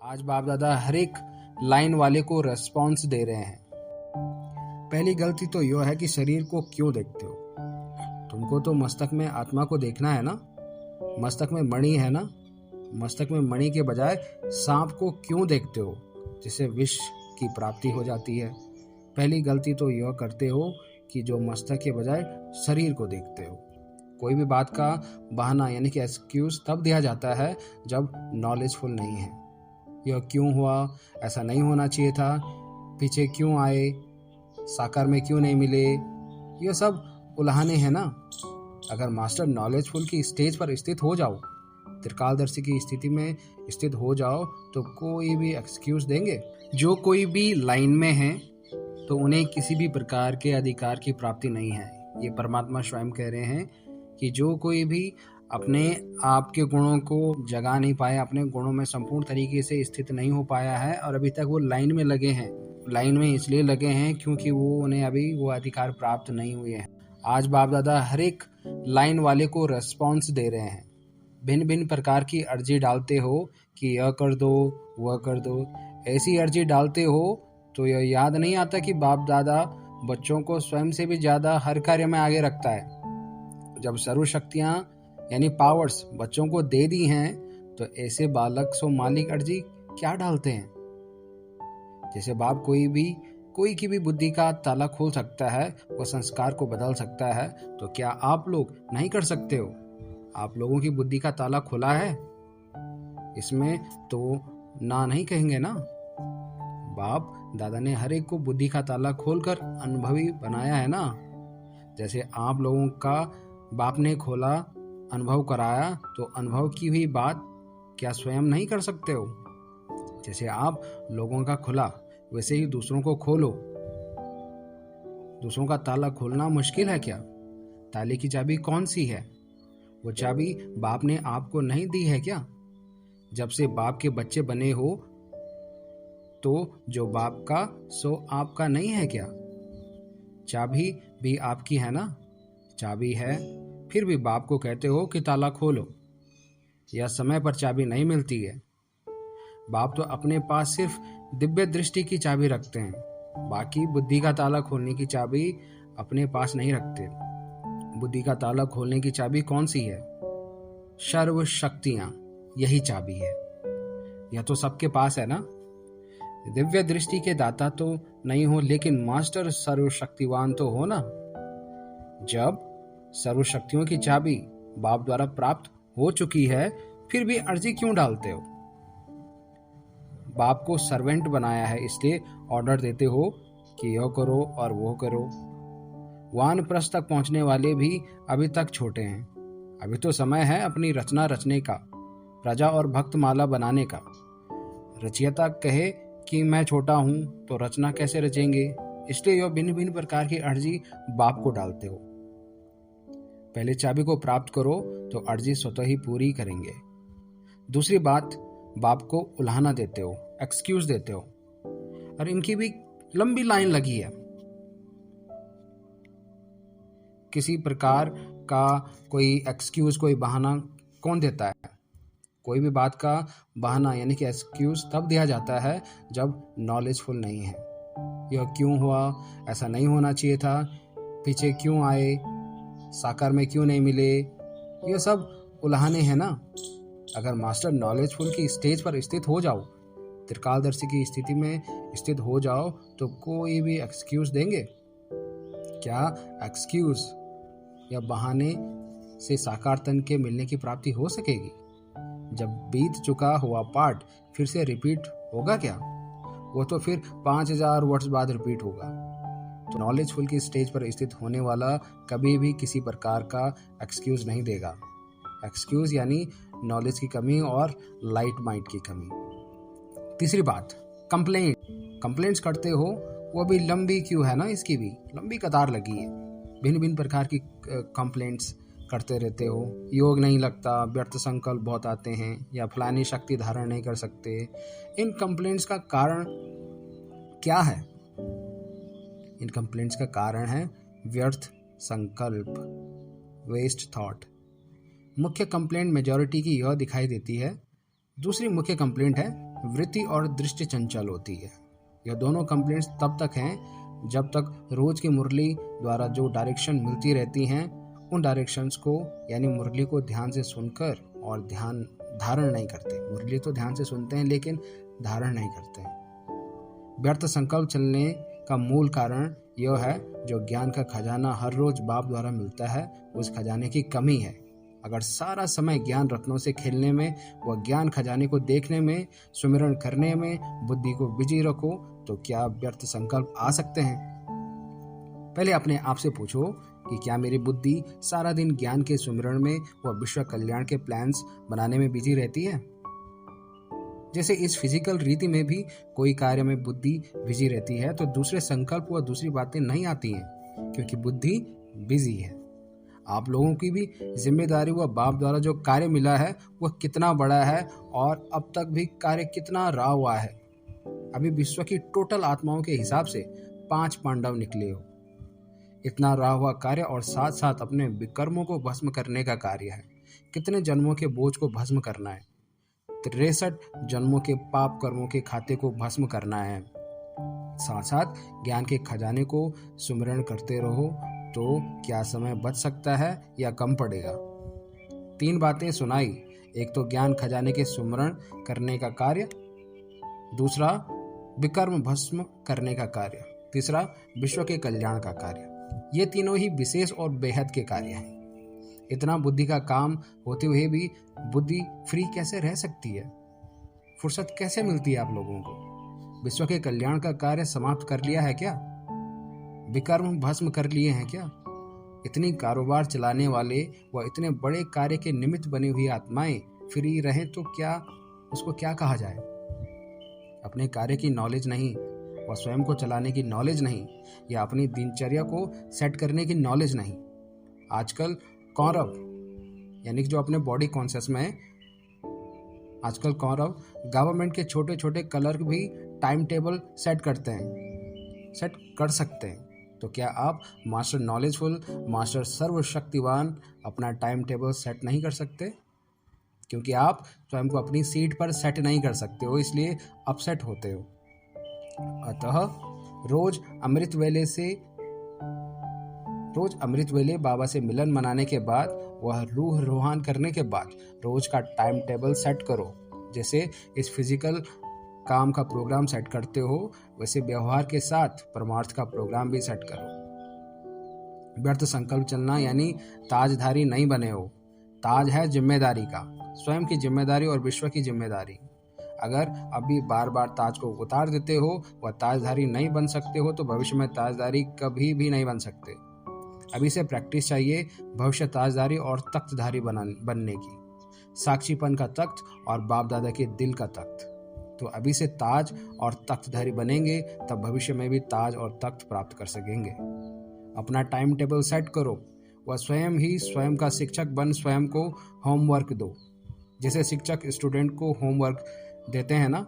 आज बाप दादा हर एक लाइन वाले को रेस्पॉन्स दे रहे हैं। पहली गलती तो यह है कि शरीर को क्यों देखते हो। तुमको तो मस्तक में आत्मा को देखना है ना, मस्तक में मणि है ना। मस्तक में मणि के बजाय सांप को क्यों देखते हो, जिससे विष की प्राप्ति हो जाती है। पहली गलती तो यह करते हो कि जो मस्तक के बजाय शरीर को देखते हो। कोई भी बात का बहाना यानी कि एक्सक्यूज तब दिया जाता है जब नॉलेजफुल नहीं है। यह क्यों हुआ, ऐसा नहीं होना चाहिए था, पीछे क्यों आए, साकार में क्यों नहीं मिले, यह सब उलाहने हैं ना। अगर मास्टर नॉलेजफुल की स्टेज पर स्थित हो जाओ, त्रिकालदर्शी की स्थिति में स्थित हो जाओ, तो कोई भी एक्सक्यूज देंगे। जो कोई भी लाइन में है तो उन्हें किसी भी प्रकार के अधिकार की प्राप्ति नहीं है। ये परमात्मा स्वयं कह रहे हैं कि जो कोई भी अपने आप के गुणों को जगा नहीं पाया, अपने गुणों में संपूर्ण तरीके से स्थित नहीं हो पाया है और अभी तक वो लाइन में लगे हैं। लाइन में इसलिए लगे हैं क्योंकि उन्हें अभी वो अधिकार प्राप्त नहीं हुए हैं। आज बाप दादा हर एक लाइन वाले को रेस्पॉन्स दे रहे हैं। भिन्न भिन्न प्रकार की अर्जी डालते हो कि यह कर दो, वह कर दो। ऐसी अर्जी डालते हो तो यह याद नहीं आता कि बाप दादा बच्चों को स्वयं से भी ज़्यादा हर कार्य में आगे रखता है। जब सर्वशक्तियाँ यानी पावर्स बच्चों को दे दी हैं, तो ऐसे बालक सो मालिक अर्जी क्या डालते हैं। जैसे बाप कोई की भी बुद्धि का ताला खोल सकता है, वो संस्कार को बदल सकता है, तो क्या आप लोग नहीं कर सकते हो। आप लोगों की बुद्धि का ताला खुला है, इसमें तो ना नहीं कहेंगे ना। बाप दादा ने हर एक को बुद्धि का ताला खोलकर अनुभवी बनाया है ना। जैसे आप लोगों का बाप ने खोला, अनुभव कराया, तो अनुभव की हुई बात क्या स्वयं नहीं कर सकते हो। जैसे आप लोगों का खुला, वैसे ही दूसरों को खोलो। दूसरों का ताला खोलना मुश्किल है क्या। ताले की चाबी कौन सी है। वो चाबी बाप ने आपको नहीं दी है क्या। जब से बाप के बच्चे बने हो, तो जो बाप का सो आपका नहीं है क्या। चाबी भी आपकी है ना। चाबी है, फिर भी बाप को कहते हो कि ताला खोलो। यह समय पर चाबी नहीं मिलती है। बाप तो अपने पास सिर्फ दिव्य दृष्टि की चाबी रखते हैं, बाकी बुद्धि का ताला खोलने की चाबी अपने पास नहीं रखते। बुद्धि का ताला खोलने की चाबी कौन सी है। सर्व शक्तियां, यही चाबी है। यह तो सबके पास है ना। दिव्य दृष्टि के दाता तो नहीं हो, लेकिन मास्टर सर्वशक्तिवान तो हो ना। जब सर्वशक्तियों की चाबी बाप द्वारा प्राप्त हो चुकी है, फिर भी अर्जी क्यों डालते हो। बाप को सर्वेंट बनाया है, इसलिए ऑर्डर देते हो कि यह करो और वो करो। वानप्रस्थ तक पहुंचने वाले भी अभी तक छोटे हैं। अभी तो समय है अपनी रचना रचने का, प्रजा और भक्त माला बनाने का। रचयिता कहे कि मैं छोटा हूं, तो रचना कैसे रचेंगे। इसलिए यह भिन्न भिन्न प्रकार की अर्जी बाप को डालते हो। पहले चाबी को प्राप्त करो तो अर्जी स्वतः ही पूरी करेंगे। दूसरी बात, बाप को उलाहना देते हो, एक्सक्यूज देते हो, और इनकी भी लंबी लाइन लगी है। किसी प्रकार का कोई एक्सक्यूज, कोई बहाना कौन देता है। कोई भी बात का बहाना यानी कि एक्सक्यूज तब दिया जाता है जब नॉलेजफुल नहीं है। यह क्यों हुआ, ऐसा नहीं होना चाहिए था, पीछे क्यों आए, साकार में क्यों नहीं मिले, ये सब उलाहने हैं ना। अगर मास्टर नॉलेजफुल की स्टेज पर स्थित हो जाओ, त्रिकालदर्शी की स्थिति में स्थित हो जाओ, तो कोई भी एक्सक्यूज देंगे। क्या एक्सक्यूज या बहाने से साकार तन के मिलने की प्राप्ति हो सकेगी। जब बीत चुका हुआ पार्ट फिर से रिपीट होगा क्या। वो तो फिर 5000 वर्ष बाद रिपीट होगा। तो नॉलेजफुल की स्टेज पर स्थित होने वाला कभी भी किसी प्रकार का एक्सक्यूज नहीं देगा। एक्सक्यूज यानी नॉलेज की कमी और लाइट माइंड की कमी। तीसरी बात, कंप्लेंट्स करते हो, वो भी लंबी क्यों है ना। इसकी भी लंबी कतार लगी है। भिन्न भिन्न प्रकार की कंप्लेंट्स करते रहते हो। योग नहीं लगता, व्यर्थ संकल्प बहुत आते हैं, या फलानी शक्ति धारण नहीं कर सकते। इन कंप्लेंट्स का कारण क्या है। इन कंप्लेंट्स का कारण है व्यर्थ संकल्प, वेस्ट थॉट। मुख्य कंप्लेंट मेजॉरिटी की यह दिखाई देती है। दूसरी मुख्य कंप्लेंट है वृत्ति और दृष्टि चंचल होती है। यह दोनों कंप्लेंट्स तब तक हैं जब तक रोज की मुरली द्वारा जो डायरेक्शन मिलती रहती हैं उन डायरेक्शंस को यानी मुरली को ध्यान से सुनकर और ध्यान धारण नहीं करते। मुरली तो ध्यान से सुनते हैं लेकिन धारण नहीं करते हैं। व्यर्थ संकल्प चलने का मूल कारण यह है जो ज्ञान का खजाना हर रोज बाप द्वारा मिलता है उस खजाने की कमी है। अगर सारा समय ज्ञान रत्नों से खेलने में व ज्ञान खजाने को देखने में सुमिरन करने में बुद्धि को बिजी रखो तो क्या व्यर्थ संकल्प आ सकते हैं? पहले अपने आप से पूछो कि क्या मेरी बुद्धि सारा दिन ज्ञान के सुमिरन में व विश्व कल्याण के प्लान्स बनाने में बिजी रहती है? जैसे इस फिजिकल रीति में भी कोई कार्य में बुद्धि बिजी रहती है तो दूसरे संकल्प व दूसरी बातें नहीं आती हैं क्योंकि बुद्धि बिजी है। आप लोगों की भी जिम्मेदारी व बाप द्वारा जो कार्य मिला है वह कितना बड़ा है और अब तक भी कार्य कितना रहा हुआ है। अभी विश्व की टोटल आत्माओं के हिसाब से 5 पांडव निकले हो। इतना रहा हुआ कार्य और साथ साथ अपने विकर्मों को भस्म करने का कार्य है। कितने जन्मों के बोझ को भस्म करना है? 63 जन्मों के पाप कर्मों के खाते को भस्म करना है। साथ साथ ज्ञान के खजाने को सुमिरन करते रहो तो क्या समय बच सकता है या कम पड़ेगा? 3 बातें सुनाई। एक तो ज्ञान खजाने के सुमिरन करने का कार्य, दूसरा विकर्म भस्म करने का कार्य, तीसरा विश्व के कल्याण का कार्य। ये तीनों ही विशेष और बेहद के कार्य हैं। इतना बुद्धि का काम होते हुए भी बुद्धि फ्री कैसे रह सकती है? फुर्सत कैसे मिलती है आप लोगों को? विश्व के कल्याण का कार्य समाप्त कर लिया है क्या? विकर्म भस्म कर लिए हैं क्या? इतनी कारोबार चलाने वाले व इतने बड़े कार्य के निमित्त बनी हुई आत्माएं फ्री रहें तो क्या उसको क्या कहा जाए? अपने कार्य की नॉलेज नहीं व स्वयं को चलाने की नॉलेज नहीं या अपनी दिनचर्या को सेट करने की नॉलेज नहीं। आजकल कौरव यानी कि जो अपने बॉडी कॉन्शियस में है, आजकल कौरव गवर्नमेंट के छोटे छोटे कलर भी टाइम टेबल सेट करते हैं, सेट कर सकते हैं। तो क्या आप मास्टर नॉलेजफुल, मास्टर सर्वशक्तिवान अपना टाइम टेबल सेट नहीं कर सकते? क्योंकि आप स्वयं को अपनी सीट पर सेट नहीं कर सकते हो, इसलिए अपसेट होते हो। अतः रोज अमृत वेले बाबा से मिलन मनाने के बाद वह रूह रोहान करने के बाद रोज का टाइम टेबल सेट करो। जैसे इस फिजिकल काम का प्रोग्राम सेट करते हो वैसे व्यवहार के साथ परमार्थ का प्रोग्राम भी सेट करो। व्यर्थ संकल्प चलना यानी ताजधारी नहीं बने हो। ताज है जिम्मेदारी का, स्वयं की जिम्मेदारी और विश्व की जिम्मेदारी। अगर अभी बार बार ताज को उतार देते हो व ताजधारी नहीं बन सकते हो तो भविष्य में ताजधारी कभी भी नहीं बन सकते। अभी से प्रैक्टिस चाहिए भविष्य ताजधारी और तख्तधारी बनने की। साक्षीपन का तख्त और बाप दादा के दिल का तख्त। तो अभी से ताज और तख्तधारी बनेंगे तब भविष्य में भी ताज और तख्त प्राप्त कर सकेंगे। अपना टाइम टेबल सेट करो व स्वयं ही स्वयं का शिक्षक बन स्वयं को होमवर्क दो। जैसे शिक्षक स्टूडेंट को होमवर्क देते हैं ना,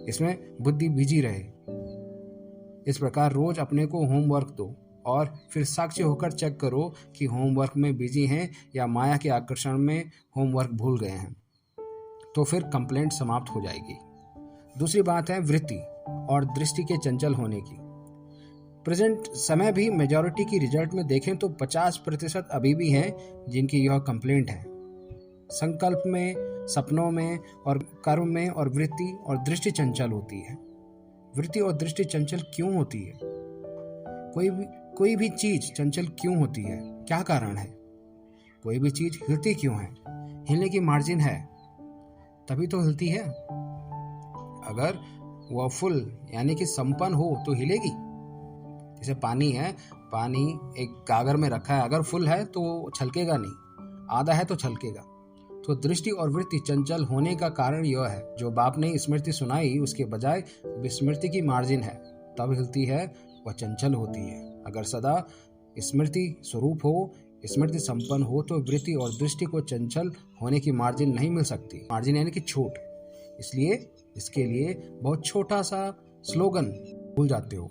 इसमें बुद्धि बिजी रहे। इस प्रकार रोज अपने को होमवर्क दो और फिर साक्षी होकर चेक करो कि होमवर्क में बिजी हैं या माया के आकर्षण में होमवर्क भूल गए हैं। तो फिर कंप्लेंट समाप्त हो जाएगी। दूसरी बात है वृत्ति और दृष्टि के चंचल होने की। प्रेजेंट समय भी मेजॉरिटी की रिजल्ट में देखें तो 50% अभी भी हैं जिनकी यह कंप्लेंट है। संकल्प में, सपनों में और कर्म में और वृत्ति और दृष्टि चंचल होती है। वृत्ति और दृष्टि चंचल क्यों होती है? कोई भी चीज चंचल क्यों होती है? क्या कारण है? कोई भी चीज हिलती क्यों है? हिलने की मार्जिन है तभी तो हिलती है। अगर वह फुल यानी कि संपन्न हो तो हिलेगी। जैसे पानी है, पानी एक गागर में रखा है, अगर फुल है तो छलकेगा नहीं, आधा है तो छलकेगा। तो दृष्टि और वृत्ति चंचल होने का कारण यह है जो बाप ने स्मृति सुनाई उसके बजाय विस्मृति की मार्जिन है तब हिलती है, वह चंचल होती है। अगर सदा स्मृति स्वरूप हो, स्मृति संपन्न हो तो वृत्ति और दृष्टि को चंचल होने की मार्जिन नहीं मिल सकती। मार्जिन यानी कि छूट। इसलिए इसके लिए बहुत छोटा सा स्लोगन भूल जाते हो।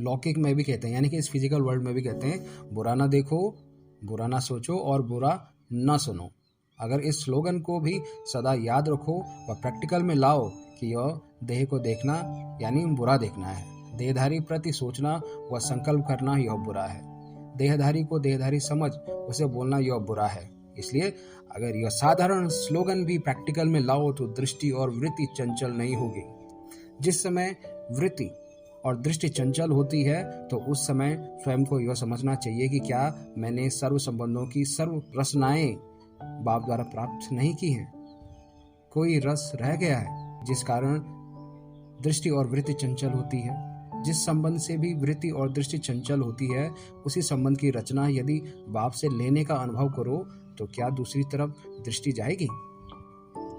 लौकिक में भी कहते हैं, यानी कि इस फिजिकल वर्ल्ड में भी कहते हैं, बुरा ना देखो, बुरा ना सोचो और बुरा ना सुनो। अगर इस स्लोगन को भी सदा याद रखो व प्रैक्टिकल में लाओ कि यह देह को देखना यानी बुरा देखना है, देहधारी प्रति सोचना व संकल्प करना यह बुरा है, देहधारी को देहधारी समझ उसे बोलना यह बुरा है। इसलिए अगर यह साधारण स्लोगन भी प्रैक्टिकल में लाओ तो दृष्टि और वृत्ति चंचल नहीं होगी। जिस समय वृत्ति और दृष्टि चंचल होती है तो उस समय स्वयं को यह समझना चाहिए कि क्या मैंने सर्व संबंधों की सर्व रसनाएं बाप द्वारा प्राप्त नहीं की हैं, कोई रस रह गया है जिस कारण दृष्टि और वृत्ति चंचल होती है। जिस संबंध से भी वृत्ति और दृष्टि चंचल होती है उसी संबंध की रचना यदि बाप से लेने का अनुभव करो तो क्या दूसरी तरफ दृष्टि जाएगी?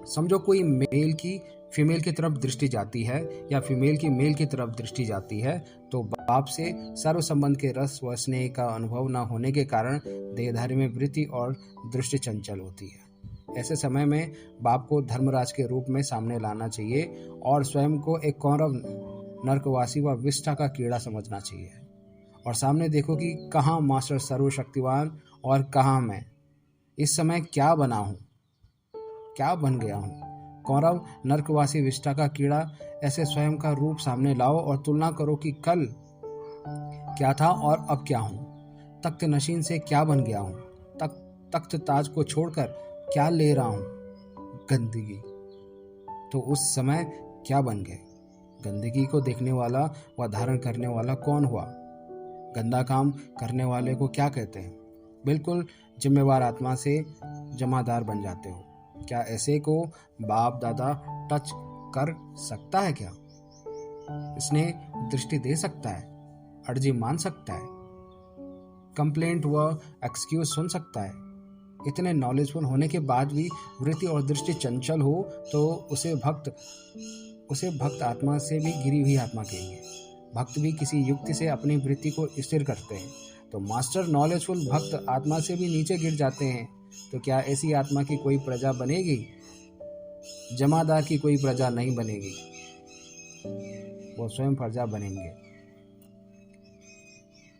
समझो कोई मेल की फीमेल की तरफ दृष्टि जाती है या फीमेल की मेल की तरफ दृष्टि जाती है तो बाप से सर्व संबंध के रस व स्नेह का अनुभव न होने के कारण देहधारी में वृत्ति और दृष्टि चंचल होती है। ऐसे समय में बाप को धर्मराज के रूप में सामने लाना चाहिए और स्वयं को एक कौरव, नरकवासी व विष्ठा का कीड़ा समझना चाहिए और सामने देखो कि कहाँ मास्टर सर्वशक्तिवान और कहाँ मैं। इस समय क्या बना हूँ, क्या बन गया हूँ? कौरव, नरकवासी, विष्ठा का कीड़ा, ऐसे स्वयं का रूप सामने लाओ और तुलना करो कि कल क्या था और अब क्या हूँ। तख्त नशीन से क्या बन गया हूँ, तख्त ताज को छोड़कर क्या ले रहा हूँ, गंदगी। तो उस समय क्या बन गए? गंदगी को देखने वाला व धारण करने वाला कौन हुआ? गंदा काम करने वाले को क्या कहते हैं? बिल्कुल जिम्मेवार आत्मा से जमादार बन जाते हो। क्या ऐसे को बाप दादा टच कर सकता है? क्या इसने दृष्टि दे सकता है? अर्जी मान सकता है? कंप्लेंट व एक्सक्यूज सुन सकता है? इतने नॉलेजफुल होने के बाद भी वृत्ति और दृष्टि चंचल हो तो उसे भक्त आत्मा से भी गिरी हुई आत्मा कहेंगे। भक्त भी किसी युक्ति से अपनी वृत्ति को स्थिर करते हैं तो मास्टर नॉलेजफुल भक्त आत्मा से भी नीचे गिर जाते हैं। तो क्या ऐसी आत्मा की कोई प्रजा बनेगी? जमादार की कोई प्रजा नहीं बनेगी, वो स्वयं प्रजा बनेंगे।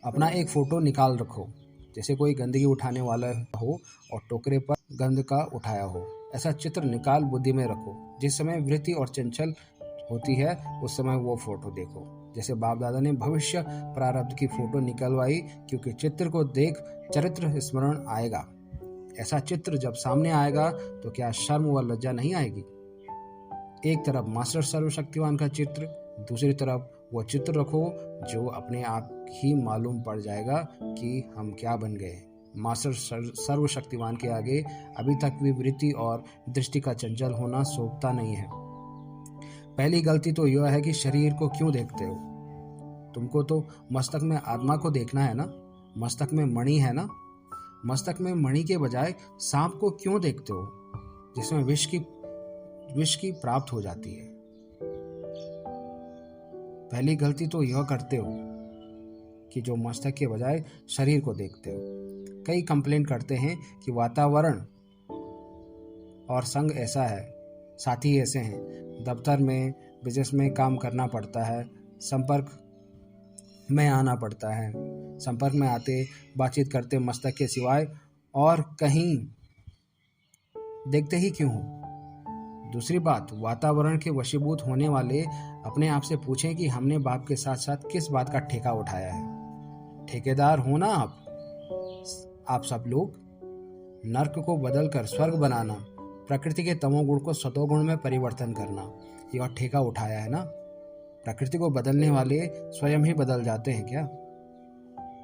अपना एक फोटो निकाल रखो, जैसे कोई गंदगी उठाने वाला हो और टोकरे पर गंद का उठाया हो, ऐसा चित्र निकाल बुद्धि में रखो। जिस समय वृत्ति और चंचल होती है उस समय वो फोटो देखो। जैसे बाप दादा ने भविष्य प्रारब्ध की फोटो निकलवाई, क्योंकि चित्र को देख चरित्र स्मरण आएगा। ऐसा चित्र जब सामने आएगा तो क्या शर्म व लज्जा नहीं आएगी? एक तरफ मास्टर सर्वशक्तिवान का चित्र, दूसरी तरफ वो चित्र रखो जो अपने आप ही मालूम पड़ जाएगा कि हम क्या बन गए। मास्टर सर्वशक्तिवान के आगे अभी तक भी वृत्ति और दृष्टि का चंचल होना शोभता नहीं है। पहली गलती तो यह है कि शरीर को क्यों देखते हो? तुमको तो मस्तक में आत्मा को देखना है ना, मस्तक में मणि है ना। मस्तक में मणि के बजाय सांप को क्यों देखते हो, जिसमें विष की प्राप्त हो जाती है? पहली गलती तो यह करते हो कि जो मस्तक के बजाय शरीर को देखते हो। कई कंप्लेंट करते हैं कि वातावरण और संग ऐसा है, साथी ऐसे हैं, दफ्तर में बिजनेस में काम करना पड़ता है, संपर्क में आना पड़ता है, संपर्क में आते बातचीत करते मस्तक के सिवाय और कहीं देखते ही क्यों हो? दूसरी बात, वातावरण के वशीभूत होने वाले अपने आप से पूछें कि हमने बाप के साथ साथ किस बात का ठेका उठाया है। ठेकेदार हो ना आप सब लोग। नर्क को बदलकर स्वर्ग बनाना, प्रकृति के तमोगुण को सतोगुण में परिवर्तन करना, यह ठेका उठाया है ना। प्रकृति को बदलने वाले स्वयं ही बदल जाते हैं क्या?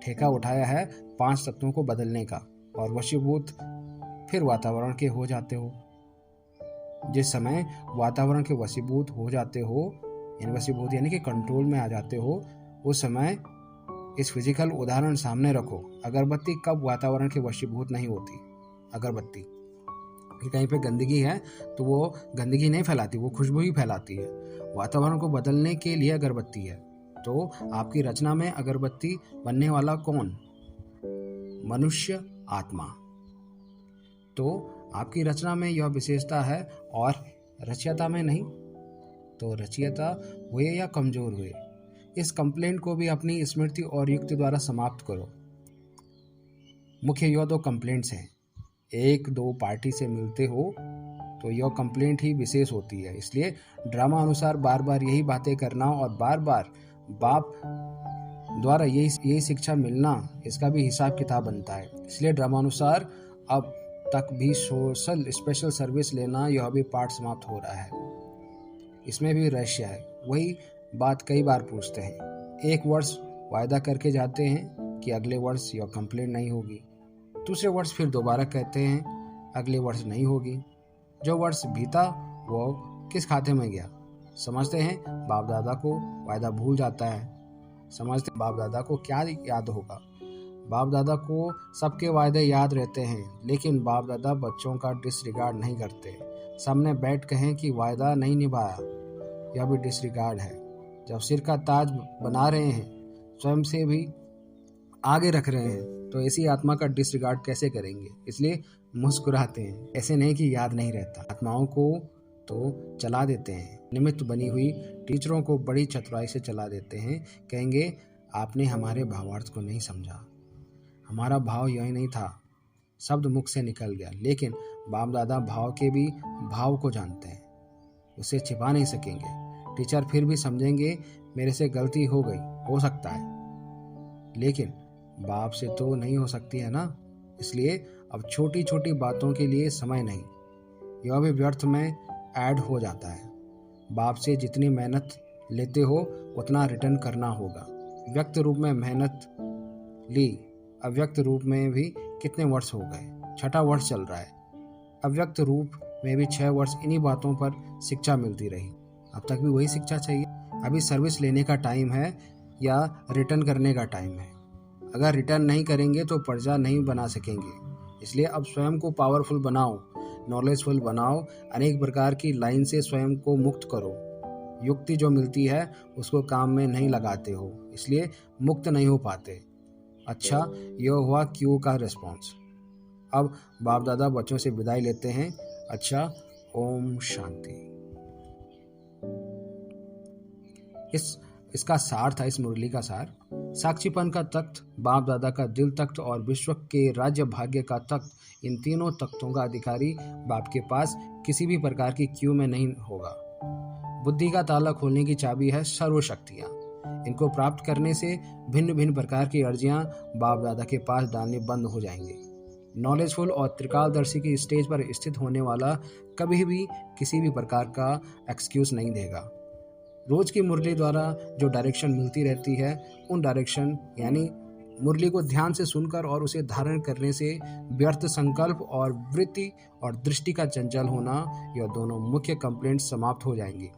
ठेका उठाया है 5 तत्वों को बदलने का और वशीभूत फिर वातावरण के हो जाते हो। जिस समय वातावरण के वशीभूत हो जाते हो, वशीभूत यानी कि कंट्रोल में आ जाते हो, उस समय इस फिजिकल उदाहरण सामने रखो। अगरबत्ती कब वातावरण के वशीभूत नहीं होती? अगरबत्ती कि कहीं पे गंदगी है तो वो गंदगी नहीं फैलाती, वो खुशबू ही फैलाती है। वातावरण को बदलने के लिए अगरबत्ती है। तो आपकी रचना में अगरबत्ती बनने वाला कौन? मनुष्य आत्मा। तो आपकी रचना में यह विशेषता है और रचयिता में नहीं। तो रचयिता हुए या कमजोर हुए, इस कंप्लेंट को भी अपनी स्मृति और युक्ति द्वारा समाप्त करो। मुख्य यह 2 कंप्लेंट्स हैं। एक दो पार्टी से मिलते हो तो यह कंप्लेंट ही विशेष होती है। इसलिए ड्रामा अनुसार बार बार यही बातें करना और बार बार बाप द्वारा यही शिक्षा मिलना, इसका भी हिसाब किताब बनता है। इसलिए ड्रामा अनुसार अब तक भी सोशल स्पेशल सर्विस लेना यह भी पार्ट समाप्त हो रहा है। इसमें भी रहस्य है। वही बात कई बार पूछते हैं, एक वर्ष वायदा करके जाते हैं कि अगले वर्ष यह कंप्लेंट नहीं होगी, दूसरे वर्ष फिर दोबारा कहते हैं अगले वर्ष नहीं होगी। जो वर्ष बीता वो किस खाते में गया? समझते हैं बाप दादा को वायदा भूल जाता है। समझते बाप दादा को क्या याद होगा? बाप दादा को सबके वायदे याद रहते हैं, लेकिन बाप दादा बच्चों का डिसरिगार्ड नहीं करते। सामने बैठ कहें कि वायदा नहीं निभाया, यह भी डिसरिगार्ड है। जब सिर का ताज बना रहे हैं, स्वयं से भी आगे रख रहे हैं, तो ऐसी आत्मा का डिसरिगार्ड कैसे करेंगे? इसलिए मुस्कुराते हैं। ऐसे नहीं कि याद नहीं रहता, आत्माओं को तो चला देते हैं। निमित्त बनी हुई टीचरों को बड़ी चतुराई से चला देते हैं। कहेंगे आपने हमारे भावार्थ को नहीं समझा, हमारा भाव यही नहीं था, शब्द मुख से निकल गया। लेकिन बाप दादा भाव के भी भाव को जानते हैं, उसे छिपा नहीं सकेंगे। टीचर फिर भी समझेंगे मेरे से गलती हो सकता है, लेकिन बाप से तो नहीं हो सकती है ना। इसलिए अब छोटी छोटी बातों के लिए समय नहीं, यह भी व्यर्थ में ऐड हो जाता है। बाप से जितनी मेहनत लेते हो उतना रिटर्न करना होगा। व्यक्त रूप में मेहनत ली, अव्यक्त रूप में भी कितने वर्ष हो गए, 6वां वर्ष चल रहा है। अव्यक्त रूप में भी 6 वर्ष इन्हीं बातों पर शिक्षा मिलती रही। अब तक भी वही शिक्षा चाहिए। अभी सर्विस लेने का टाइम है या रिटर्न करने का टाइम है? अगर रिटर्न नहीं करेंगे तो प्रजा नहीं बना सकेंगे। इसलिए अब स्वयं को पावरफुल बनाओ, नॉलेजफुल बनाओ, अनेक प्रकार की लाइन से स्वयं को मुक्त करो। युक्ति जो मिलती है उसको काम में नहीं लगाते हो, इसलिए मुक्त नहीं हो पाते। अच्छा, यह हुआ क्यू का रिस्पॉन्स। अब बाप दादा बच्चों से विदाई लेते हैं। अच्छा, ओम शांति। इसका सार था, इस मुरली का सार, साक्षीपन का तख्त, बाप दादा का दिल तख्त और विश्व के राज्य भाग्य का तख्त। इन तीनों तख्तों का अधिकारी बाप के पास किसी भी प्रकार की क्यू में नहीं होगा। बुद्धि का ताला खोलने की चाबी है सर्वशक्तियाँ। इनको प्राप्त करने से भिन्न भिन्न प्रकार की अर्जियां बाप दादा के पास डालने बंद हो जाएंगे। नॉलेजफुल और त्रिकालदर्शी की स्टेज पर स्थित होने वाला कभी भी किसी भी प्रकार का एक्सक्यूज नहीं देगा। रोज की मुरली द्वारा जो डायरेक्शन मिलती रहती है, उन डायरेक्शन यानी मुरली को ध्यान से सुनकर और उसे धारण करने से व्यर्थ संकल्प और वृत्ति और दृष्टि का चंचल होना, यह दोनों मुख्य कंप्लेंट समाप्त हो जाएंगी।